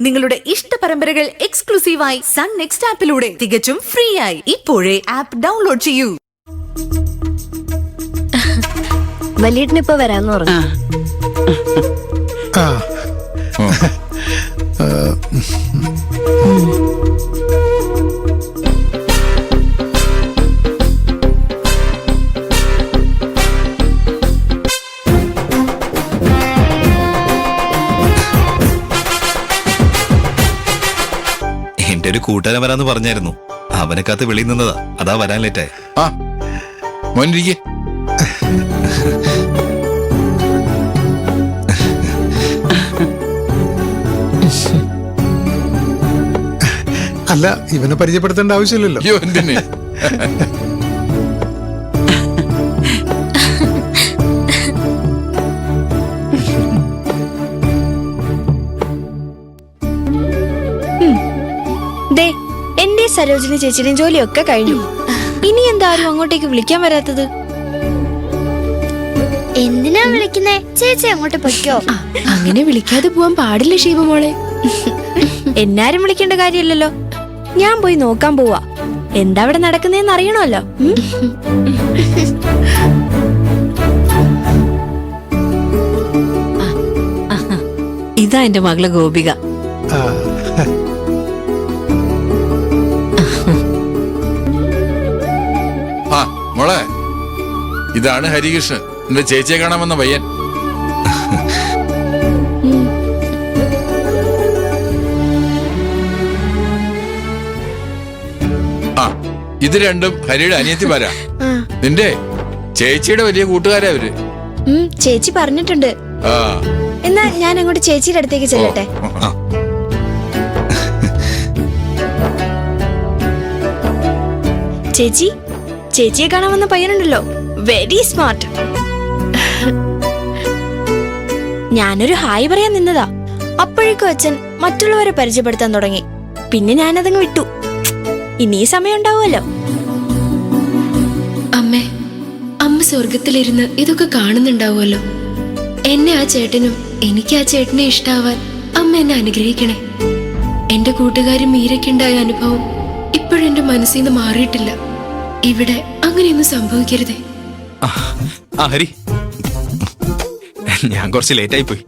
നിങ്ങളുടെ ഇഷ്ട പരമ്പരകൾ എക്സ്ക്ലൂസീവായി സൺ നെക്സ്റ്റ് ആപ്പിലൂടെ തികച്ചും ഫ്രീ ആയി. ഇപ്പോഴേ ആപ്പ് ഡൗൺലോഡ് ചെയ്യൂ. വലിയേട്ടനിപ്പോ വരാന്ന് പറഞ്ഞു. എന്റെ ഒരു കൂട്ടുകാരൻ വരാന്ന് പറഞ്ഞായിരുന്നു. അവനെ കാത്ത് വെളിയിൽ നിന്നതാ, അതാ വരാൻ ലേറ്റായി. അല്ല, ഇവനെ പരിചയപ്പെടുത്തേണ്ട ആവശ്യമില്ലല്ലോ. എന്റെ സരോജിനി ചേച്ചിയുടെയും ജോലിയൊക്കെ കഴിഞ്ഞു. ഇനി എന്താരും അങ്ങോട്ടേക്ക് വിളിക്കാൻ വരാത്തത്? എന്തിനാ വിളിക്കുന്നേ? ചേച്ചി അങ്ങോട്ട് പൊയ്ക്കോ. അങ്ങനെ വിളിക്കാതെ പോവാൻ പാടില്ല ശിവമോളെ. എന്നാരും വിളിക്കേണ്ട കാര്യമില്ലല്ലോ. ഞാൻ പോയി നോക്കാൻ പോവാ. എന്താ അവിടെ നടക്കുന്നതെന്ന് അറിയണമല്ലോ. ഇതാ എന്റെ മകള് ഗോപിക. മോളെ, ഇതാണ് ഹരികൃഷ്ണൻ, എന്റെ ചേച്ചിയെ കാണാമെന്ന പയ്യൻ. ഇത് രണ്ടും ഹരിയുടെ അനിയത്തിമാരാ. നിന്റെ ചേച്ചിയുടെ വലിയ കൂട്ടുകാരാ അവര്. ചേച്ചി പറഞ്ഞിട്ടുണ്ട്. എന്നാ ഞാൻ അങ്ങോട്ട് ചേച്ചിയുടെ അടുത്തേക്ക് ചെല്ലട്ടെ. ചേച്ചി, ചേച്ചിയെ കാണാൻ വന്ന പയ്യനുണ്ടല്ലോ, വെരി സ്മാർട്ട്. ഞാനൊരു ഹായ് പറയാൻ നിന്നതാ. അപ്പോഴേക്കും അച്ഛൻ മറ്റുള്ളവരെ പരിചയപ്പെടുത്താൻ തുടങ്ങി. പിന്നെ ഞാനതങ്ങ് വിട്ടു. ഇനി സമയം ഉണ്ടാവുമല്ലോ. അമ്മേ, അമ്മ സ്വർഗത്തിലിരുന്ന് ഇതൊക്കെ കാണുന്നുണ്ടാവുമല്ലോ. എന്നെ ആ ചേട്ടനും എനിക്ക് ആ ചേട്ടനെ ഇഷ്ടാവാൻ അമ്മ എന്നെ അനുഗ്രഹിക്കണേ. എന്റെ കൂട്ടുകാരി മീരയ്ക്കുണ്ടായ അനുഭവം ഇപ്പോഴെന്റെ മനസ്സിൽ നിന്ന് മാറിയിട്ടില്ല. ഇവിടെ അങ്ങനെയൊന്നും സംഭവിക്കരുതേ. ഹരി, ഞാൻ കുറച്ച് ലേറ്റായി പോയി.